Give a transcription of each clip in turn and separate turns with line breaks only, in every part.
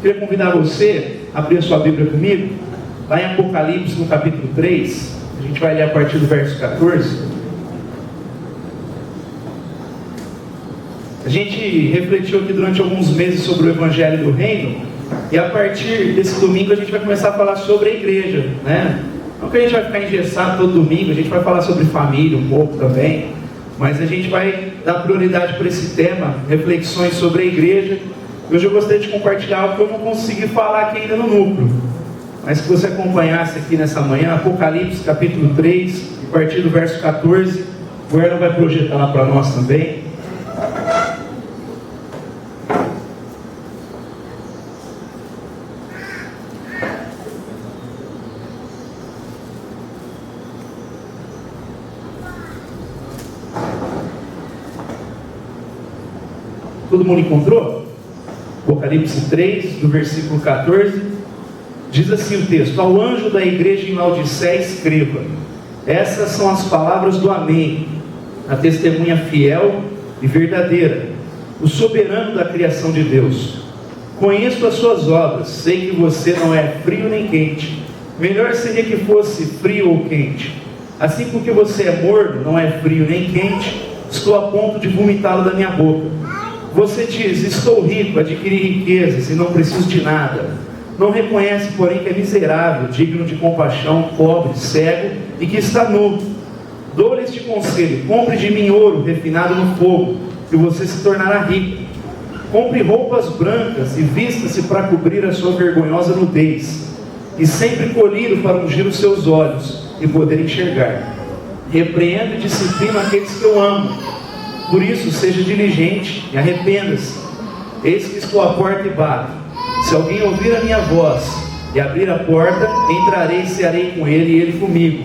Queria convidar você a abrir a sua Bíblia comigo, lá em Apocalipse, no capítulo 3, a gente vai ler a partir do verso 14. A gente refletiu aqui durante alguns meses sobre o Evangelho do Reino, e a partir desse domingo a gente vai começar a falar sobre a igreja, né? Não que a gente vai ficar engessado todo domingo, a gente vai falar sobre família um pouco também, mas a gente vai dar prioridade para esse tema, reflexões sobre a igreja. Hoje eu gostaria de compartilhar algo que eu não consegui falar aqui ainda no núcleo, mas que você acompanhasse aqui nessa manhã, Apocalipse capítulo 3, a partir do verso 14, o Erno vai projetar lá para nós também. Todo mundo encontrou? Apocalipse 3, do versículo 14, diz assim o texto: ao anjo da igreja em Laodiceia escreva: essas são as palavras do Amém, a testemunha fiel e verdadeira, o soberano da criação de Deus. Conheço as suas obras, sei que você não é frio nem quente. Melhor seria que fosse frio ou quente. Assim, porque você é morno, não é frio nem quente, estou a ponto de vomitá-lo da minha boca. Você diz: estou rico, adquiri riquezas e não preciso de nada. Não reconhece, porém, que é miserável, digno de compaixão, pobre, cego e que está nu. Dou-lhe este conselho: compre de mim ouro refinado no fogo, e você se tornará rico. Compre roupas brancas e vista-se para cobrir a sua vergonhosa nudez, e sempre colhido para ungir os seus olhos e poder enxergar. Repreendo e disciplino aqueles que eu amo. Por isso, seja diligente e arrependa-se. Eis que estou à porta e bato. Se alguém ouvir a minha voz e abrir a porta, entrarei e cearei com ele e ele comigo.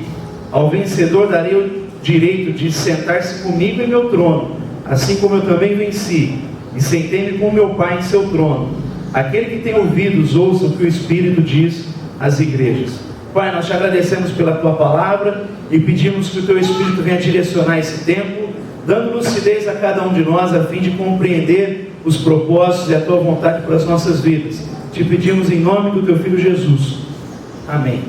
Ao vencedor darei o direito de sentar-se comigo em meu trono, assim como eu também venci e sentei-me com meu Pai em seu trono. Aquele que tem ouvidos, ouça o que o Espírito diz às igrejas. Pai, nós te agradecemos pela tua palavra e pedimos que o teu Espírito venha direcionar esse tempo, dando lucidez a cada um de nós, a fim de compreender os propósitos e a tua vontade para as nossas vidas. Te pedimos em nome do teu Filho Jesus. Amém.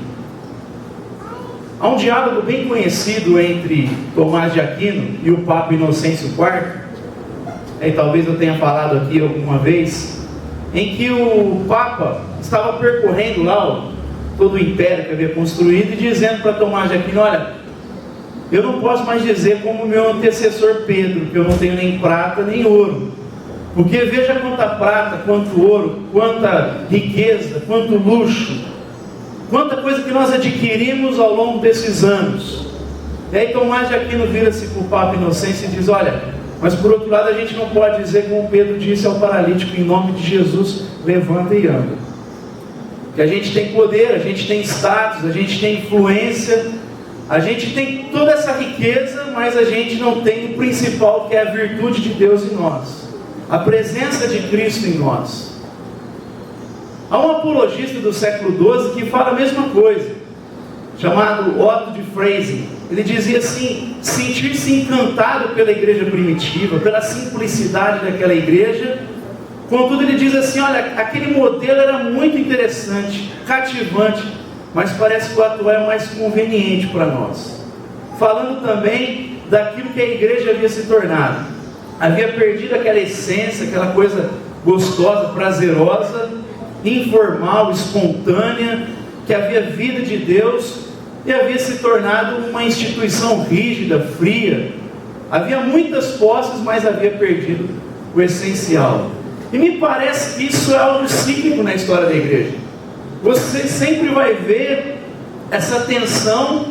Há um diálogo bem conhecido entre Tomás de Aquino e o Papa Inocêncio IV, talvez eu tenha falado aqui alguma vez, em que o Papa estava percorrendo lá todo o império que havia construído e dizendo para Tomás de Aquino: olha, eu não posso mais dizer como meu antecessor Pedro, que eu não tenho nem prata nem ouro, porque veja quanta prata, quanto ouro, quanta riqueza, quanto luxo, quanta coisa que nós adquirimos ao longo desses anos. E aí Tomás de Aquino vira-se para o Papa Inocêncio e diz: olha, mas por outro lado a gente não pode dizer como Pedro disse ao paralítico: em nome de Jesus, levanta e anda. Que a gente tem poder, a gente tem status, a gente tem influência, a gente tem toda essa riqueza, mas a gente não tem o principal, que é a virtude de Deus em nós, a presença de Cristo em nós. Há um apologista do século XII que fala a mesma coisa, chamado Otto de Freising. Ele dizia assim: sentir-se encantado pela igreja primitiva, pela simplicidade daquela igreja. Contudo, ele diz assim: olha, aquele modelo era muito interessante, cativante, mas parece que o atual é mais conveniente para nós. Falando também daquilo que a igreja havia se tornado. Havia perdido aquela essência, aquela coisa gostosa, prazerosa, informal, espontânea, que havia vida de Deus, e havia se tornado uma instituição rígida, fria. Havia muitas posses, mas havia perdido o essencial. E me parece que isso é algo cíclico na história da igreja. Você sempre vai ver essa tensão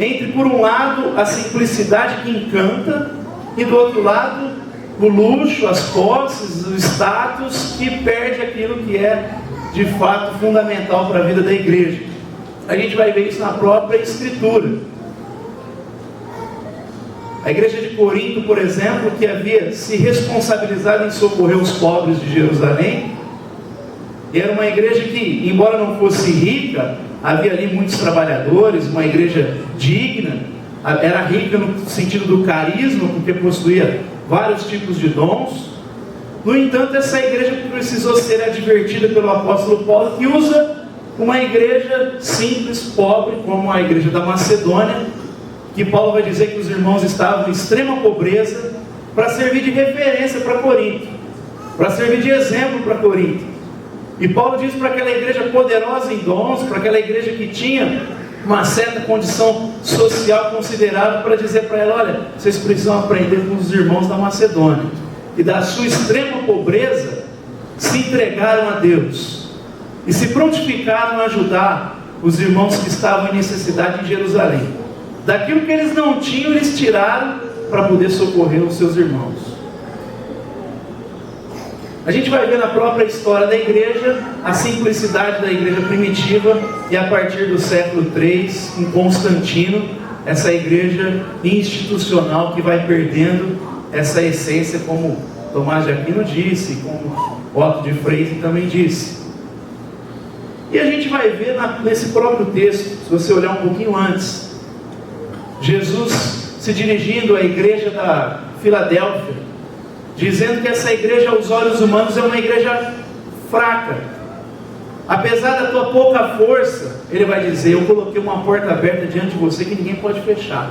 entre, por um lado, a simplicidade que encanta, e do outro lado, o luxo, as posses, o status, que perde aquilo que é de fato fundamental para a vida da igreja. A gente vai ver isso na própria Escritura. A igreja de Corinto, por exemplo, que havia se responsabilizado em socorrer os pobres de Jerusalém, era uma igreja que, embora não fosse rica, havia ali muitos trabalhadores, uma igreja digna, era rica no sentido do carisma, porque possuía vários tipos de dons, No entanto, essa igreja precisou ser advertida pelo apóstolo Paulo, que usa uma igreja simples, pobre, como a igreja da Macedônia, que Paulo vai dizer que os irmãos estavam em extrema pobreza, para servir de referência para Corinto, para servir de exemplo para Corinto. E Paulo diz para aquela igreja poderosa em dons, para aquela igreja que tinha uma certa condição social considerável, para dizer para ela: olha, vocês precisam aprender com os irmãos da Macedônia, que da sua extrema pobreza se entregaram a Deus e se prontificaram a ajudar os irmãos que estavam em necessidade em Jerusalém. Daquilo que eles não tinham, eles tiraram para poder socorrer os seus irmãos. A gente vai ver na própria história da igreja a simplicidade da igreja primitiva, e a partir do século III, com Constantino, essa igreja institucional que vai perdendo essa essência, como Tomás de Aquino disse, como Otto de Freire também disse. E a gente vai ver nesse próprio texto, se você olhar um pouquinho antes, Jesus se dirigindo à igreja da Filadélfia, dizendo que essa igreja aos olhos humanos é uma igreja fraca. Apesar da tua pouca força, ele vai dizer: eu coloquei uma porta aberta diante de você que ninguém pode fechar.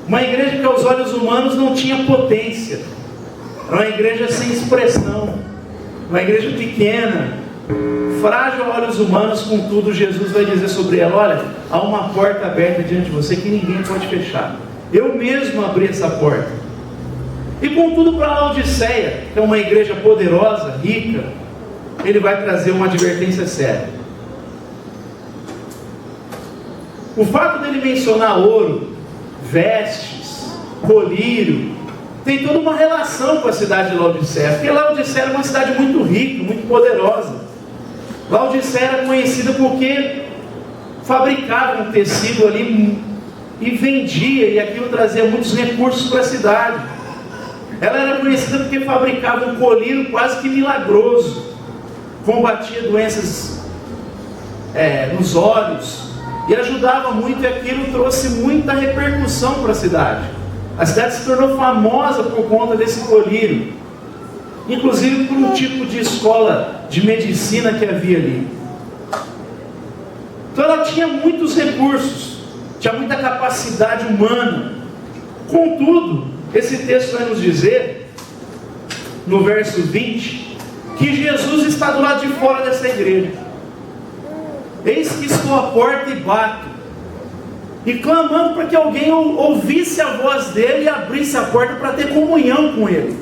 Uma igreja que aos olhos humanos não tinha potência, era uma igreja sem expressão, uma igreja pequena, frágil a olhos humanos. Contudo, Jesus vai dizer sobre ela: olha, há uma porta aberta diante de você que ninguém pode fechar. Eu mesmo abri essa porta. E contudo, para Laodiceia, que é uma igreja poderosa, rica, ele vai trazer uma advertência séria. O fato dele mencionar ouro, vestes, colírio, tem toda uma relação com a cidade de Laodiceia, porque Laodiceia era uma cidade muito rica, muito poderosa. Laodiceia era conhecida porque fabricava um tecido ali e vendia, e aquilo trazia muitos recursos para a cidade. Ela era conhecida porque fabricava um colírio quase que milagroso, combatia doenças nos olhos, e ajudava muito, e aquilo trouxe muita repercussão para a cidade. A cidade se tornou famosa por conta desse colírio, inclusive por um tipo de escola de medicina que havia ali. Então ela tinha muitos recursos, tinha muita capacidade humana. Contudo, esse texto vai nos dizer, no verso 20, que Jesus está do lado de fora dessa igreja. Eis que estou à porta e bato, e clamando para que alguém ouvisse a voz dele e abrisse a porta para ter comunhão com ele.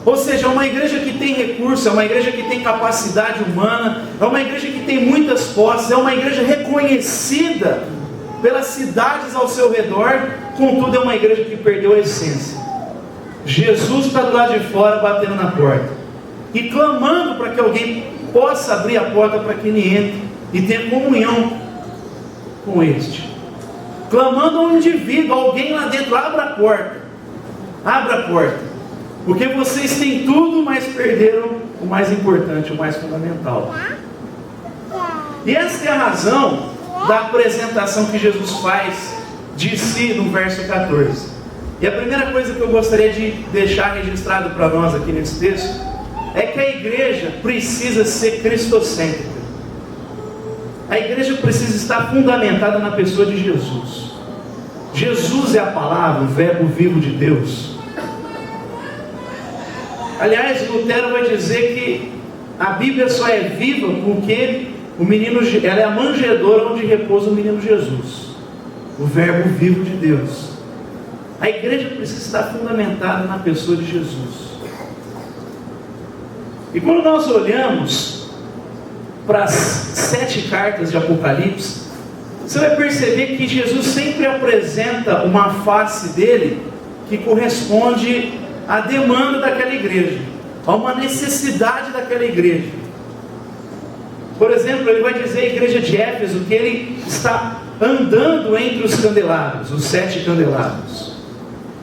Ou seja, é uma igreja que tem recurso, é uma igreja que tem capacidade humana, é uma igreja que tem muitas posses, é uma igreja reconhecida pelas cidades ao seu redor. Contudo, é uma igreja que perdeu a essência. Jesus está do lado de fora, batendo na porta e clamando para que alguém possa abrir a porta para que ele entre e tenha comunhão com este. Clamando a um indivíduo, alguém lá dentro: abra a porta, abra a porta, porque vocês têm tudo, mas perderam o mais importante, o mais fundamental. E essa é a razão da apresentação que Jesus faz de si no verso 14. E a primeira coisa que eu gostaria de deixar registrado para nós aqui nesse texto é que a igreja precisa ser cristocêntrica. A igreja precisa estar fundamentada na pessoa de Jesus. Jesus é a palavra, o verbo vivo de Deus. Aliás, Lutero vai dizer que a Bíblia só é viva porque ela é a manjedoura onde repousa o menino Jesus, o verbo vivo de Deus. A igreja precisa estar fundamentada na pessoa de Jesus. E quando nós olhamos para as 7 cartas de Apocalipse, você vai perceber que Jesus sempre apresenta uma face dele que corresponde à demanda daquela igreja, a uma necessidade daquela igreja. Por exemplo, ele vai dizer à igreja de Éfeso que ele está andando entre os candelabros, os 7 candelabros.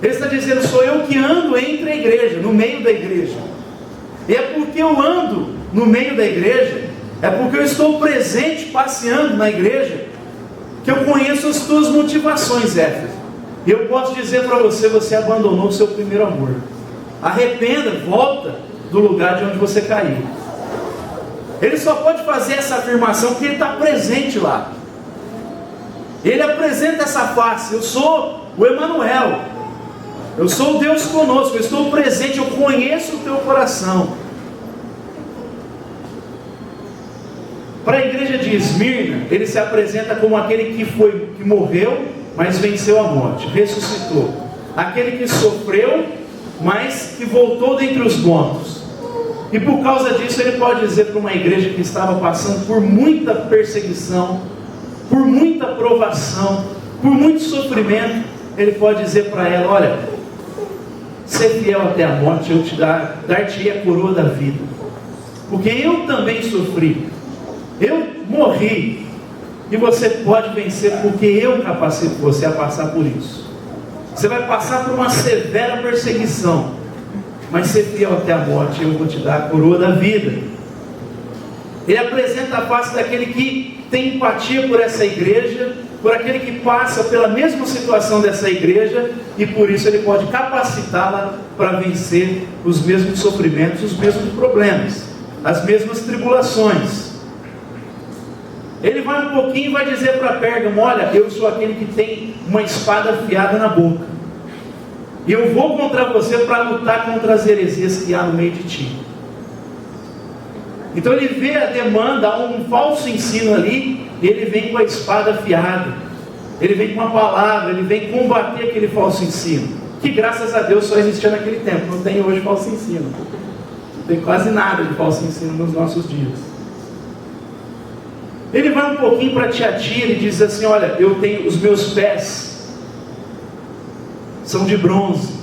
Ele está dizendo: sou eu que ando entre a igreja, no meio da igreja. E é porque eu ando no meio da igreja, é porque eu estou presente, passeando na igreja, que eu conheço as tuas motivações, Éfeso. E eu posso dizer para você: você abandonou o seu primeiro amor. arrependa, volta do lugar de onde você caiu. Ele só pode fazer essa afirmação porque ele está presente lá. Ele apresenta essa face: eu sou o Emanuel, eu sou o Deus conosco, eu estou presente, eu conheço o teu coração. Para a igreja de Esmirna, ele se apresenta como aquele que morreu, mas venceu a morte, ressuscitou. Aquele que sofreu, mas que voltou dentre os mortos. E por causa disso ele pode dizer para uma igreja que estava passando por muita perseguição, por muita provação, por muito sofrimento, ele pode dizer para ela: olha, ser fiel até a morte, eu dar-te-ei a coroa da vida. Porque eu também sofri, eu morri, e você pode vencer, porque eu capacito você a passar por isso. Você vai passar por uma severa perseguição, mas ser fiel até a morte, eu vou te dar a coroa da vida. Ele apresenta a face daquele que tem empatia por essa igreja, por aquele que passa pela mesma situação dessa igreja, e por isso ele pode capacitá-la para vencer os mesmos sofrimentos, os mesmos problemas, as mesmas tribulações. Ele vai um pouquinho e vai dizer para Pérgamo: olha, eu sou aquele que tem uma espada afiada na boca, e eu vou contra você para lutar contra as heresias que há no meio de ti. Então ele vê a demanda, há um falso ensino ali, e ele vem com a espada afiada, ele vem com a palavra, ele vem combater aquele falso ensino, que graças a Deus só existia naquele tempo. Não tem hoje falso ensino, não tem quase nada de falso ensino nos nossos dias. Ele vai um pouquinho para Tiatira e diz assim: olha, eu tenho os meus pés são de bronze,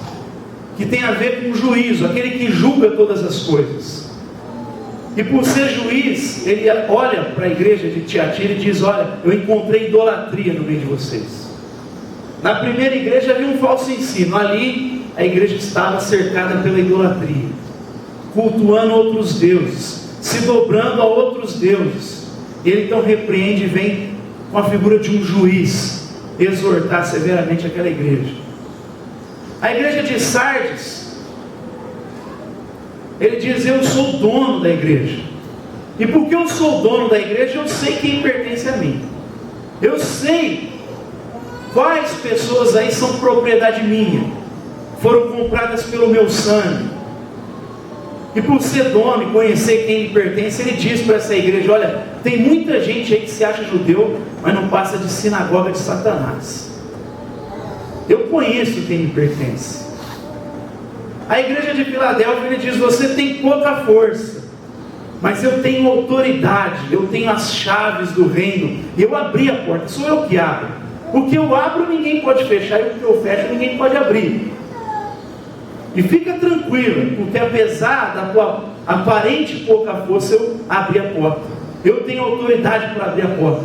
que tem a ver com o juízo, aquele que julga todas as coisas. E por ser juiz, ele olha para a igreja de Tiatira e diz: olha, eu encontrei idolatria no meio de vocês. Na primeira igreja havia um falso ensino, ali a igreja estava cercada pela idolatria, cultuando outros deuses, se dobrando a outros deuses. Ele então repreende e vem com a figura de um juiz exortar severamente aquela igreja. A igreja de Sardes, ele diz: eu sou o dono da igreja, e porque eu sou o dono da igreja, eu sei quem pertence a mim, eu sei quais pessoas aí são propriedade minha, foram compradas pelo meu sangue. E por ser dono e conhecer quem lhe pertence, ele diz para essa igreja: olha, tem muita gente aí que se acha judeu, mas não passa de sinagoga de Satanás. Eu conheço quem lhe pertence. A igreja de Filadélfia, ele diz: você tem pouca força, mas eu tenho autoridade, eu tenho as chaves do reino, eu abri a porta, sou eu que abro. O que eu abro ninguém pode fechar, e o que eu fecho ninguém pode abrir. E fica tranquilo, porque apesar da tua aparente pouca força, eu abri a porta, eu tenho autoridade para abrir a porta.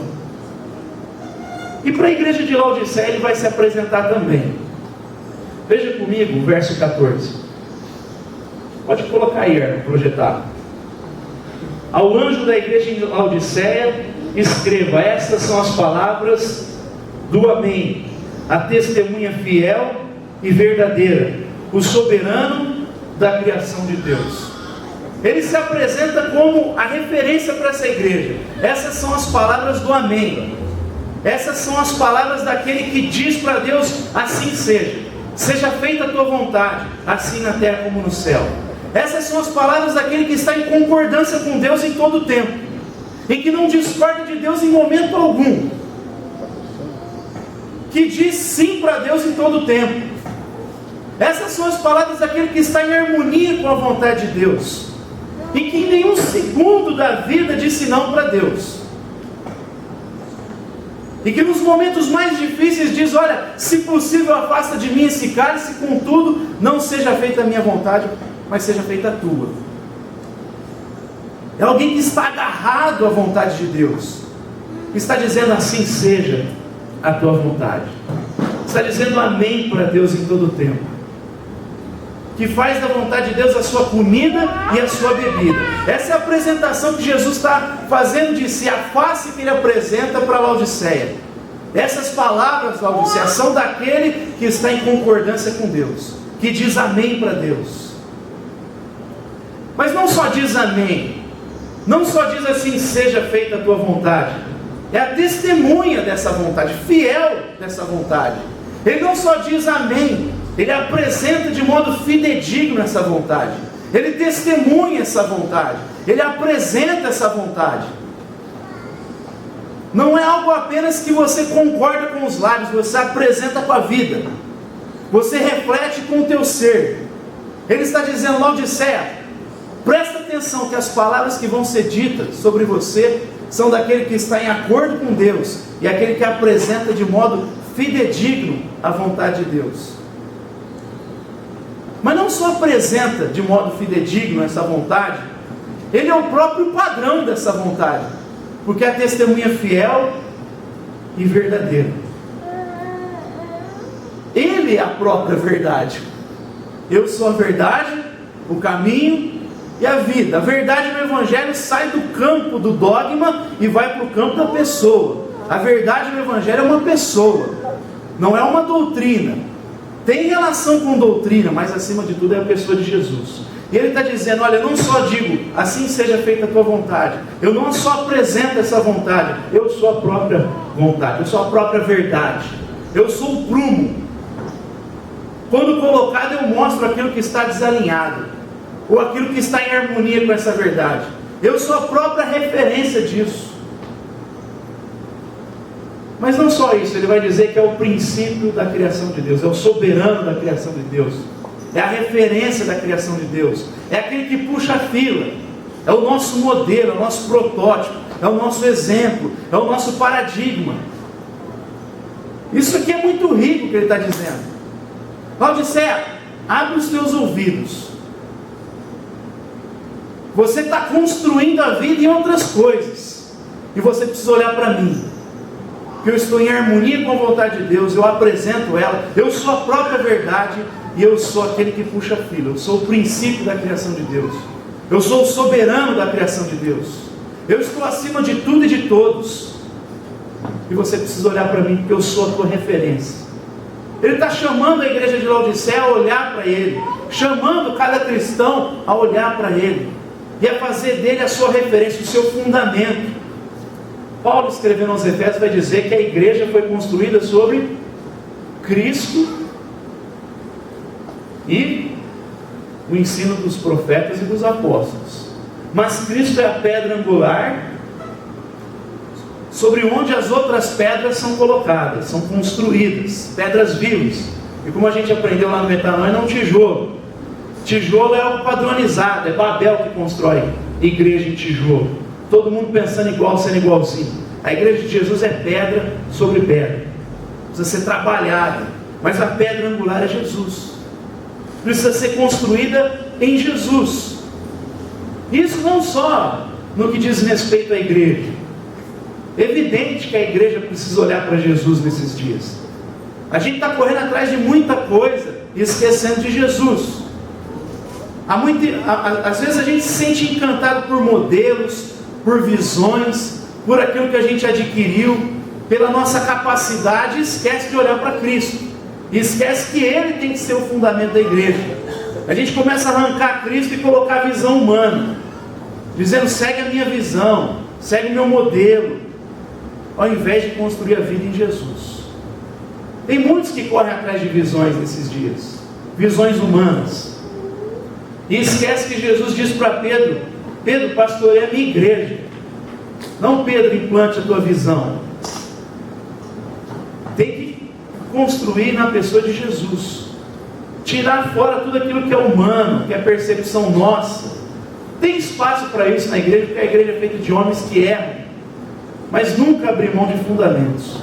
E para a igreja de Laodiceia ele vai se apresentar também. Veja comigo o verso 14. Pode colocar aí, projetado. Ao anjo da igreja em Laodiceia escreva: estas são as palavras do Amém, a testemunha fiel e verdadeira, o soberano da criação de Deus. Ele se apresenta como a referência para essa igreja. Essas são as palavras do Amém. Essas são as palavras daquele que diz para Deus: assim seja, seja feita a tua vontade, assim na terra como no céu. Essas são as palavras daquele que está em concordância com Deus em todo o tempo, e que não discorda de Deus em momento algum, que diz sim para Deus em todo o tempo. Essas são as palavras daquele que está em harmonia com a vontade de Deus, e que em nenhum segundo da vida disse não para Deus, e que nos momentos mais difíceis diz: olha, se possível afasta de mim esse cálice, contudo não seja feita a minha vontade, mas seja feita a tua. É alguém que está agarrado à vontade de Deus, que está dizendo: assim seja a tua vontade, está dizendo amém para Deus em todo o tempo, que faz da vontade de Deus a sua comida e a sua bebida. Essa é a apresentação que Jesus está fazendo de si, a face que ele apresenta para Laodiceia. Essas palavras, Laodiceia, são daquele que está em concordância com Deus, que diz amém para Deus. Mas não só diz amém, não só diz assim, seja feita a tua vontade, é a testemunha dessa vontade, fiel dessa vontade. Ele não só diz amém, ele apresenta de modo fidedigno essa vontade, ele testemunha essa vontade, ele apresenta essa vontade. Não é algo apenas que você concorda com os lábios, você apresenta com a vida, você reflete com o teu ser. Ele está dizendo, Laodiceia, presta atenção que as palavras que vão ser ditas sobre você são daquele que está em acordo com Deus e aquele que apresenta de modo fidedigno a vontade de Deus. Mas não só apresenta de modo fidedigno essa vontade, ele é o próprio padrão dessa vontade, porque é a testemunha fiel e verdadeira. Ele é a própria verdade. Eu sou a verdade, o caminho e a vida. A verdade no Evangelho sai do campo do dogma e vai para o campo da pessoa. A verdade no Evangelho é uma pessoa, não é uma doutrina. Tem relação com doutrina, mas acima de tudo é a pessoa de Jesus. E ele está dizendo, olha, eu não só digo, assim seja feita a tua vontade, eu não só apresento essa vontade, eu sou a própria vontade, eu sou a própria verdade, eu sou o prumo. Quando colocado eu mostro aquilo que está desalinhado, ou aquilo que está em harmonia com essa verdade. Eu sou a própria referência disso. Mas não só isso, ele vai dizer que é o princípio da criação de Deus, é o soberano da criação de Deus, é a referência da criação de Deus, é aquele que puxa a fila, é o nosso modelo, é o nosso protótipo, é o nosso exemplo, é o nosso paradigma. Isso aqui é muito rico que ele está dizendo. Laodiceia, abre os teus ouvidos. Você está construindo a vida em outras coisas, e você precisa olhar para mim, que eu estou em harmonia com a vontade de Deus, eu apresento ela, eu sou a própria verdade, e eu sou aquele que puxa a fila, eu sou o princípio da criação de Deus, eu sou o soberano da criação de Deus, eu estou acima de tudo e de todos, e você precisa olhar para mim, porque eu sou a tua referência. Ele está chamando a igreja de Laodiceia a olhar para ele, chamando cada cristão a olhar para ele, e a fazer dele a sua referência, o seu fundamento. Paulo, escrevendo aos Efésios, vai dizer que a igreja foi construída sobre Cristo e o ensino dos profetas e dos apóstolos. Mas Cristo é a pedra angular, sobre onde as outras pedras são colocadas, são construídas, pedras vivas. E como a gente aprendeu lá no Metanoia, não tijolo. Tijolo é algo padronizado, é Babel que constrói igreja em tijolo. Todo mundo pensando igual, sendo igualzinho. A igreja de Jesus é pedra sobre pedra, precisa ser trabalhada, mas a pedra angular é Jesus, precisa ser construída em Jesus. Isso não só no que diz respeito à igreja. É evidente que a igreja precisa olhar para Jesus nesses dias. A gente está correndo atrás de muita coisa e esquecendo de Jesus. Às vezes a gente se sente encantado por modelos, por visões, por aquilo que a gente adquiriu, pela nossa capacidade, e esquece de olhar para Cristo, e esquece que Ele tem que ser o fundamento da igreja. A gente começa a arrancar Cristo e colocar a visão humana, dizendo, segue a minha visão, segue o meu modelo, ao invés de construir a vida em Jesus. Tem muitos que correm atrás de visões nesses dias, visões humanas, e esquece que Jesus disse para Pedro, Pedro, pastoreia a minha igreja. Não, Pedro, implante a tua visão. Tem que construir na pessoa de Jesus. Tirar fora tudo aquilo que é humano, que é percepção nossa. Tem espaço para isso na igreja, porque a igreja é feita de homens que erram, mas nunca abrir mão de fundamentos.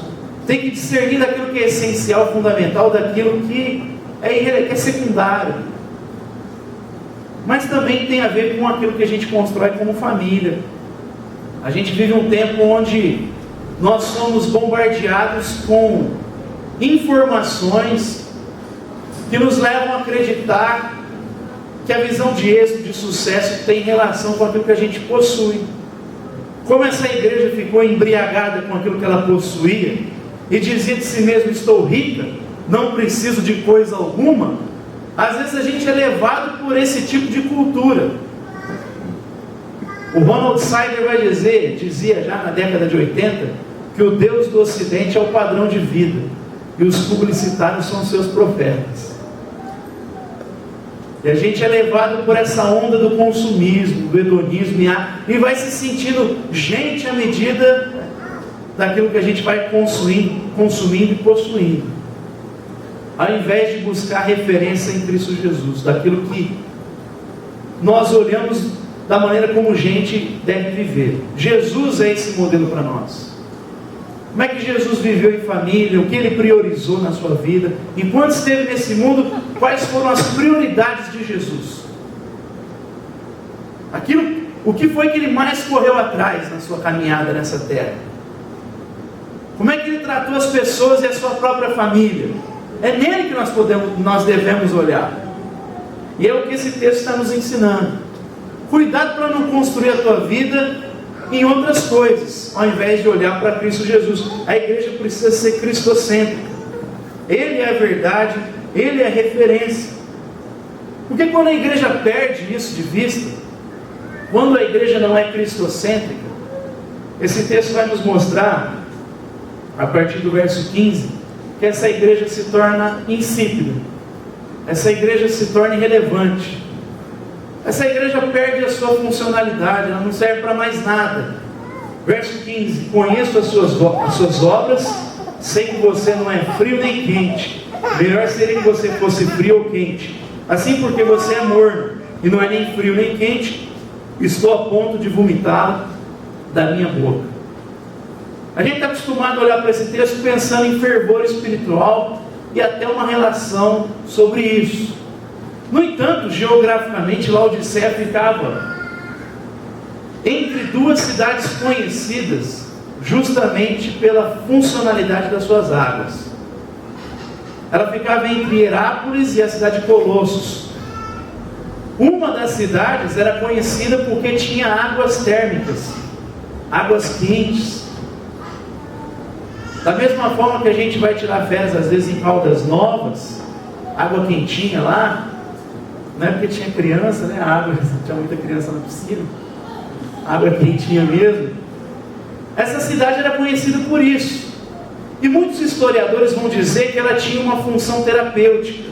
Tem que discernir daquilo que é essencial, fundamental, daquilo que é secundário. Mas também tem a ver com aquilo que a gente constrói como família. A gente vive um tempo onde nós somos bombardeados com informações que nos levam a acreditar que a visão de êxito, de sucesso, tem relação com aquilo que a gente possui. Como essa igreja ficou embriagada com aquilo que ela possuía e dizia de si mesma, estou rica, não preciso de coisa alguma, às vezes a gente é levado por esse tipo de cultura. O Ronald Sider dizia já na década de 80, que o Deus do Ocidente é o padrão de vida, e os publicitários são seus profetas. E a gente é levado por essa onda do consumismo, do hedonismo, e vai se sentindo gente à medida daquilo que a gente vai consumindo e possuindo, ao invés de buscar referência em Cristo Jesus, daquilo que nós olhamos da maneira como gente deve viver. Jesus é esse modelo para nós. Como é que Jesus viveu em família? O que Ele priorizou na sua vida? Enquanto esteve nesse mundo, quais foram as prioridades de Jesus? O que foi que Ele mais correu atrás na sua caminhada nessa terra? Como é que Ele tratou as pessoas e a sua própria família? É nele que nós devemos olhar. E é o que esse texto está nos ensinando. Cuidado para não construir a tua vida em outras coisas, ao invés de olhar para Cristo Jesus. A igreja precisa ser cristocêntrica. Ele é a verdade, Ele é a referência. Porque quando a igreja perde isso de vista, quando a igreja não é cristocêntrica, esse texto vai nos mostrar, a partir do verso 15, que essa igreja se torna insípida, essa igreja se torna irrelevante, essa igreja perde a sua funcionalidade, ela não serve para mais nada. Verso 15: conheço as suas obras, sei que você não é frio nem quente. Melhor seria que você fosse frio ou quente. Assim, porque você é morno e não é nem frio nem quente, estou a ponto de vomitá-lo da minha boca. A gente está acostumado a olhar para esse texto pensando em fervor espiritual e até uma relação sobre isso. No entanto, geograficamente, Laodiceia ficava entre duas cidades conhecidas justamente pela funcionalidade das suas águas. Ela ficava entre Herápolis e a cidade de Colossos. Uma das cidades era conhecida porque tinha águas térmicas, águas quentes. Da mesma forma que a gente vai tirar férias às vezes em Caldas Novas, água quentinha lá, não é porque tinha criança, né? A água, tinha muita criança na piscina, água quentinha mesmo. Essa cidade era conhecida por isso. E muitos historiadores vão dizer que ela tinha uma função terapêutica.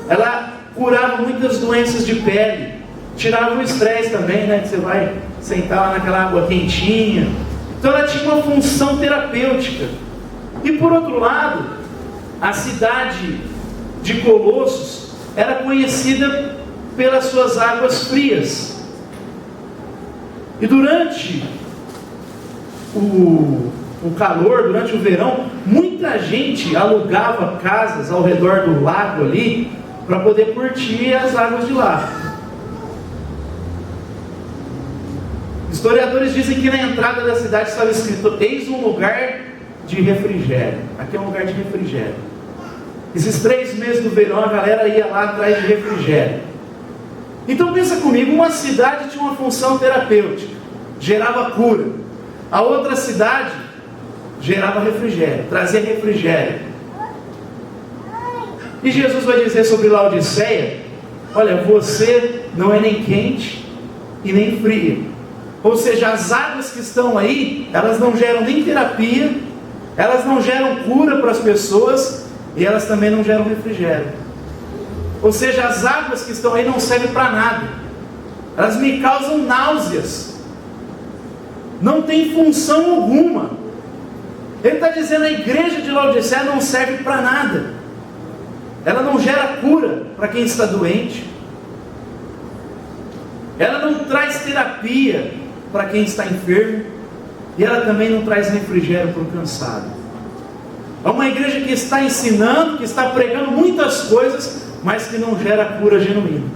Ela curava muitas doenças de pele, tirava o estresse também, né? Que você vai sentar lá naquela água quentinha. Então ela tinha uma função terapêutica. E por outro lado, a cidade de Colossos era conhecida pelas suas águas frias. E durante o calor, durante o verão, muita gente alugava casas ao redor do lago ali para poder curtir as águas de lá. Historiadores dizem que na entrada da cidade estava escrito: eis um lugar de refrigério. Aqui é um lugar de refrigério. Esses 3 meses do verão a galera ia lá atrás de refrigério. Então pensa comigo, uma cidade tinha uma função terapêutica, gerava cura. A outra cidade gerava refrigério, trazia refrigério. E Jesus vai dizer sobre Laodiceia: olha, você não é nem quente e nem fria. Ou seja, as águas que estão aí, elas não geram nem terapia, elas não geram cura para as pessoas, e elas também não geram refrigério. Ou seja, as águas que estão aí não servem para nada. Elas me causam náuseas. Não tem função alguma. Ele está dizendo: a igreja de Laodiceia não serve para nada. Ela não gera cura para quem está doente. Ela não traz terapia para quem está enfermo. E ela também não traz refrigério para o cansado. É uma igreja que está ensinando, que está pregando muitas coisas, mas que não gera cura genuína.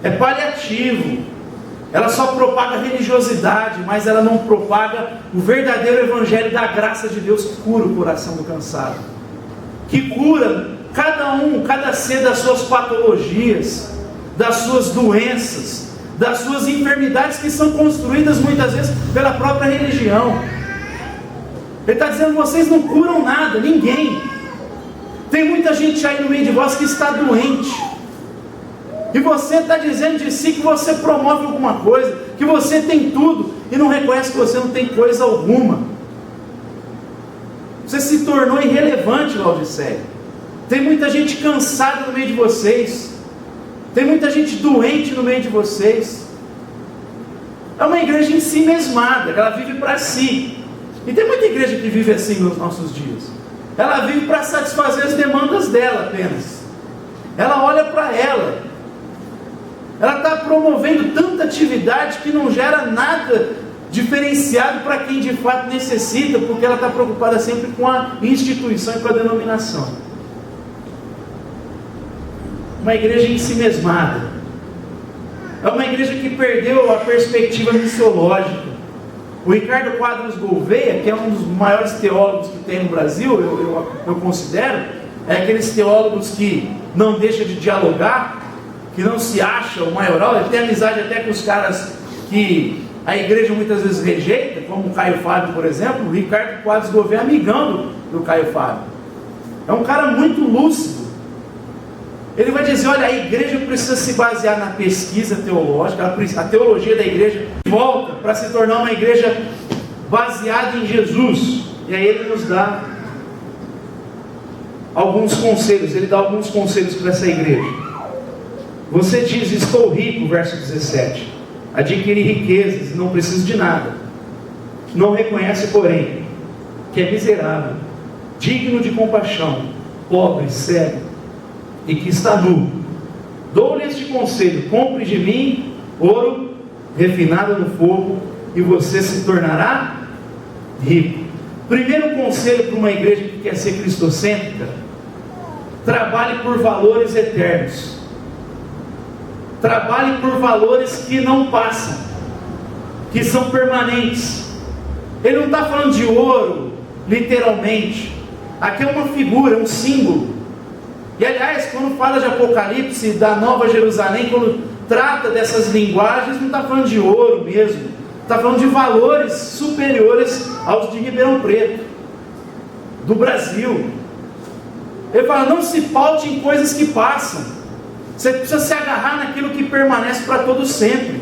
É paliativo. Ela só propaga religiosidade, mas ela não propaga o verdadeiro evangelho da graça de Deus, que cura o coração do cansado, que cura cada ser das suas patologias, das suas doenças, das suas enfermidades, que são construídas muitas vezes pela própria religião. Ele está dizendo: vocês não curam nada, ninguém. Tem muita gente aí no meio de vós que está doente, E você está dizendo de si que você promove alguma coisa, que você tem tudo, e não reconhece que você não tem coisa alguma. Você se tornou irrelevante, Laodiceia. Tem muita gente cansada no meio de vocês. Tem muita gente doente no meio de vocês. É uma igreja em si mesmada, ela vive para si. E tem muita igreja que vive assim nos nossos dias. Ela vive para satisfazer as demandas dela apenas. Ela olha para ela. Ela está promovendo tanta atividade que não gera nada diferenciado para quem de fato necessita, porque ela está preocupada sempre com a instituição e com a denominação. Uma igreja em si mesmada. É uma igreja que perdeu a perspectiva missiológica. O Ricardo Quadros Gouveia, que é um dos maiores teólogos que tem no Brasil, eu considero, é aqueles teólogos que não deixam de dialogar, que não se acha o maioral. Ele tem amizade até com os caras que a igreja muitas vezes rejeita, como o Caio Fábio, por exemplo. O Ricardo Quadros Gouveia é amigão do Caio Fábio. É um cara muito lúcido. Ele vai dizer, olha, a igreja precisa se basear na pesquisa teológica, a teologia da igreja volta para se tornar uma igreja baseada em Jesus. E aí ele nos dá alguns conselhos, ele dá alguns conselhos para essa igreja. Você diz, estou rico, verso 17, adquiri riquezas e não preciso de nada. Não reconhece, porém, que é miserável, digno de compaixão, pobre, cego, e que está nu. Dou-lhe este conselho: compre de mim ouro refinado no fogo, e você se tornará rico. Primeiro conselho para uma igreja que quer ser cristocêntrica: trabalhe por valores eternos. Trabalhe por valores que não passam, que são permanentes. Ele não está falando de ouro, literalmente. Aqui é uma figura, um símbolo. E aliás, quando fala de Apocalipse, da Nova Jerusalém, quando trata dessas linguagens, não está falando de ouro mesmo. Está falando de valores superiores aos de Ribeirão Preto, do Brasil. Ele fala, não se paute em coisas que passam. Você precisa se agarrar naquilo que permanece para todo sempre.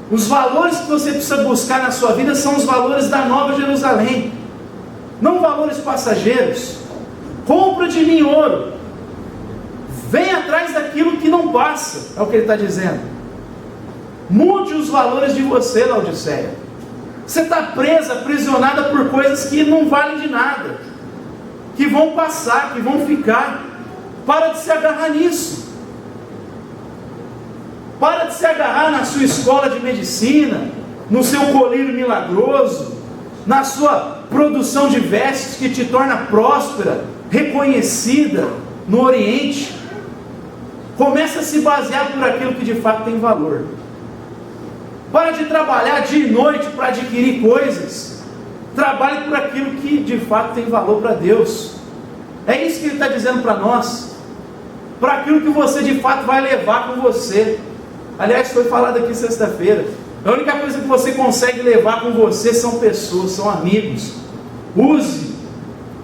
Os valores que você precisa buscar na sua vida são os valores da Nova Jerusalém, não valores passageiros. Compra de mim ouro, vem atrás daquilo que não passa, é o que ele está dizendo. Mude os valores de você, Laodiceia. Você está presa, aprisionada por coisas que não valem de nada, que vão passar, que vão ficar. Para de se agarrar nisso. Para de se agarrar na sua escola de medicina, no seu colírio milagroso, na sua produção de vestes que te torna próspera, reconhecida no Oriente. Começa a se basear por aquilo que de fato tem valor. Para de trabalhar dia e noite para adquirir coisas. Trabalhe por aquilo que de fato tem valor para Deus. É isso que ele está dizendo para nós. Para aquilo que você de fato vai levar com você. Aliás, foi falado aqui sexta-feira. A única coisa que você consegue levar com você são pessoas, são amigos. Use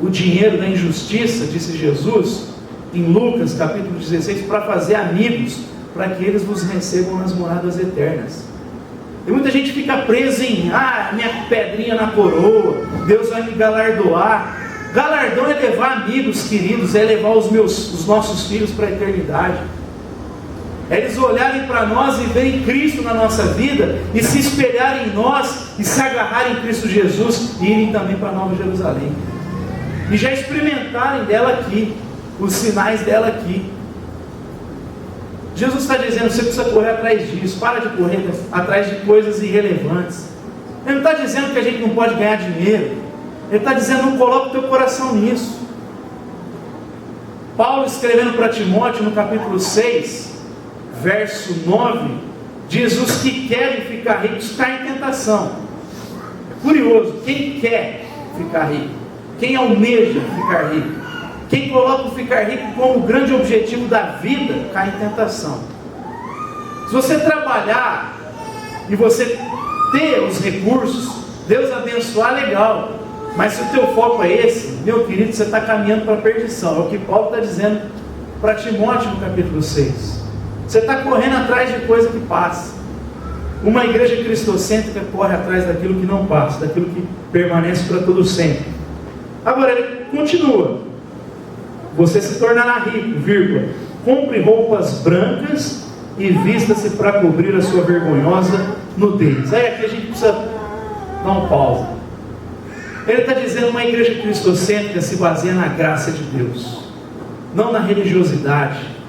o dinheiro da injustiça, disse Jesus, em Lucas capítulo 16, para fazer amigos, para que eles vos recebam nas moradas eternas. E muita gente fica presa em, minha pedrinha na coroa, Deus vai me galardoar. Galardão é levar amigos queridos, é levar os nossos filhos para a eternidade. É eles olharem para nós e verem Cristo na nossa vida, e se espelharem em nós, e se agarrarem em Cristo Jesus, e irem também para Nova Jerusalém. E já experimentarem dela aqui, os sinais dela aqui. Jesus está dizendo, você precisa correr atrás disso, para de correr atrás de coisas irrelevantes. Ele não está dizendo que a gente não pode ganhar dinheiro, ele está dizendo, não coloque o teu coração nisso. Paulo, escrevendo para Timóteo, no capítulo 6, verso 9, diz, os que querem ficar ricos caem em tentação. É curioso, quem quer ficar rico, quem almeja ficar rico, quem coloca o ficar rico como o grande objetivo da vida, cai em tentação. Se você trabalhar e você ter os recursos, Deus abençoar, legal. Mas se o teu foco é esse, meu querido, você está caminhando para a perdição. É o que Paulo está dizendo para Timóteo no capítulo 6. Você está correndo atrás de coisa que passa. Uma igreja cristocêntrica corre atrás daquilo que não passa, daquilo que permanece para todo sempre. Agora ele continua: você se tornará rico, vírgula, compre roupas brancas e vista-se para cobrir a sua vergonhosa nudez. Aí aqui a gente precisa dar um pausa. Ele está dizendo que uma igreja cristocêntrica se baseia na graça de Deus, não na religiosidade.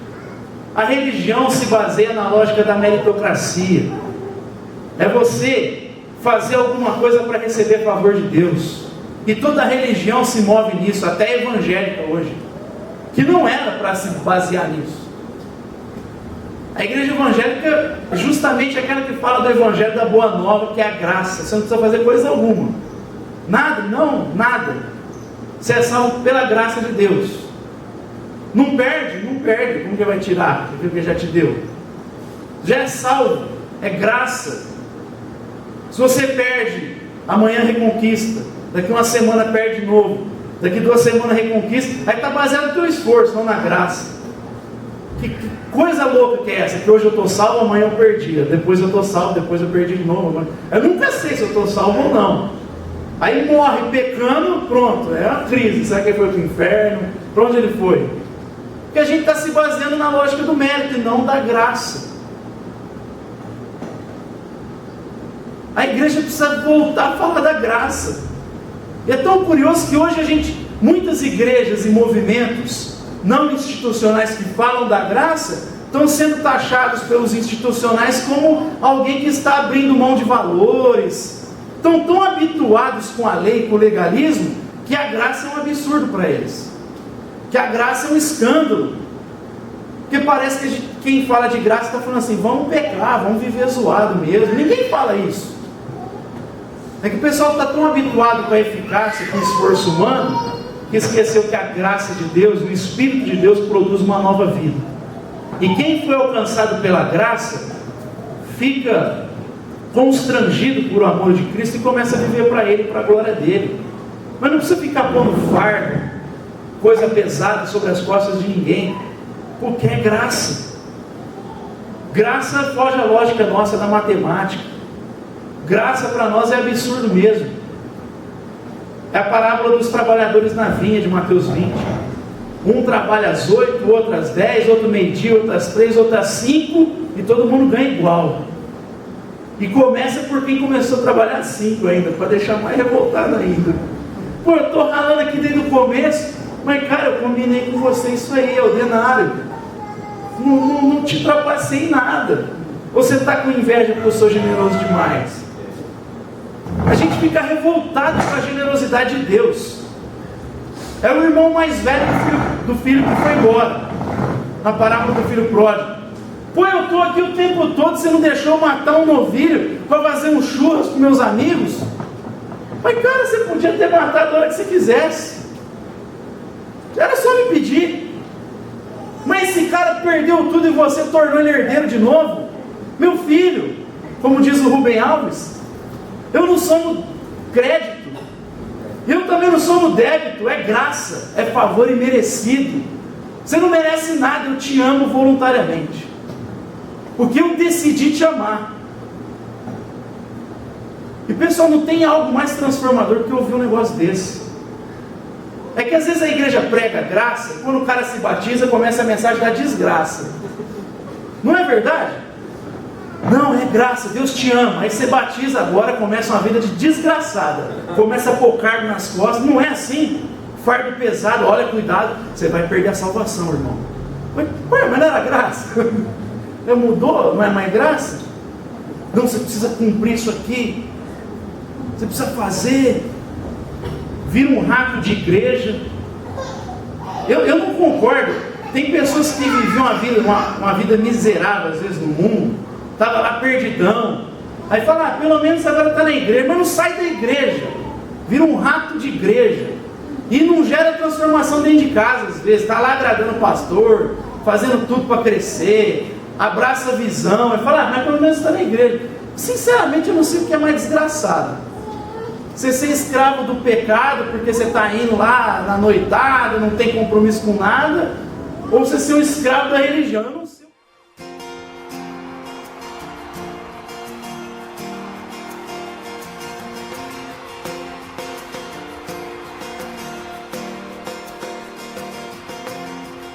A religião se baseia na lógica da meritocracia. É você fazer alguma coisa para receber favor de Deus. E toda religião se move nisso, até a evangélica hoje, que não era para se basear nisso. A igreja evangélica é justamente aquela que fala do evangelho da boa nova, que é a graça. Você não precisa fazer coisa alguma. Nada, não, nada. Você é salvo pela graça de Deus. Não perde, não perde. Como que vai tirar aquilo que já te deu? Já é salvo, é graça. Se você perde, amanhã reconquista. Daqui uma semana perde de novo. Daqui 2 semanas reconquista. Aí está baseado no teu esforço, não na graça. Que coisa louca que é essa? Que hoje eu estou salvo, amanhã eu perdi. Depois eu estou salvo, depois eu perdi de novo. Eu nunca sei se eu estou salvo ou não. Aí morre pecando, pronto, é uma crise. Será que ele foi para o inferno? Para onde ele foi? Porque a gente está se baseando na lógica do mérito e não da graça. A igreja precisa voltar a falar da graça. E é tão curioso que hoje muitas igrejas e movimentos não institucionais que falam da graça, estão sendo taxados pelos institucionais como alguém que está abrindo mão de valores. Estão tão habituados com a lei, com o legalismo, que a graça é um absurdo para eles. Que a graça é um escândalo. Porque parece que quem fala de graça está falando assim, vamos pecar, vamos viver zoado mesmo. Ninguém fala isso. É que o pessoal está tão habituado com a eficácia, com o esforço humano, que esqueceu que a graça de Deus, o Espírito de Deus produz uma nova vida. E quem foi alcançado pela graça, fica constrangido por o amor de Cristo e começa a viver para Ele, para a glória dEle. Mas não precisa ficar pondo fardo, coisa pesada sobre as costas de ninguém, porque é graça. Graça foge à lógica nossa da matemática. Graça para nós é absurdo mesmo. É a parábola dos trabalhadores na vinha de Mateus 20. Um trabalha às 8, outro às 10, outro meio-dia, outro às 3, outro às 5, e todo mundo ganha igual. E começa por quem começou a trabalhar às 5 ainda, para deixar mais revoltado ainda. Pô, eu estou ralando aqui desde o começo, mas cara, eu combinei com você isso aí, é o denário. Não te trapacei em nada. Você está com inveja porque eu sou generoso demais? A gente fica revoltado com a generosidade de Deus. É o irmão mais velho do filho que foi embora, na parábola do filho pródigo. Pô, eu estou aqui o tempo todo, você não deixou eu matar um novilho para fazer um churras com meus amigos? Mas cara, você podia ter matado a hora que você quisesse. Era só me pedir. Mas esse cara perdeu tudo e você tornou ele herdeiro de novo? Meu filho, como diz o Rubem Alves, eu não sou no crédito, eu também não sou no débito, é graça, é favor imerecido. Você não merece nada, eu te amo voluntariamente, porque eu decidi te amar. E pessoal, não tem algo mais transformador que ouvir um negócio desse. É que às vezes a igreja prega graça, quando o cara se batiza, começa a mensagem da desgraça. Não é verdade? Não, é graça, Deus te ama. Aí você batiza agora, começa uma vida de desgraçada. Começa a pôr cargo nas costas. Não é assim. Fardo pesado, olha, cuidado, você vai perder a salvação, irmão. Mas não era graça? Mudou? Não é mais graça? Não, você precisa cumprir isso aqui. Você precisa fazer. Vira um rato de igreja. Eu não concordo. Tem pessoas que viviam uma vida miserável, às vezes, no mundo. Estava lá perdidão. Aí fala, pelo menos agora está na igreja. Mas não sai da igreja. Vira um rato de igreja. E não gera transformação dentro de casa, às vezes. Está lá agradando o pastor, fazendo tudo para crescer. Abraça a visão. Aí fala, mas pelo menos está na igreja. Sinceramente, eu não sei o que é mais desgraçado. Você ser escravo do pecado porque você está indo lá na noitada, não tem compromisso com nada, ou você ser um escravo da religião.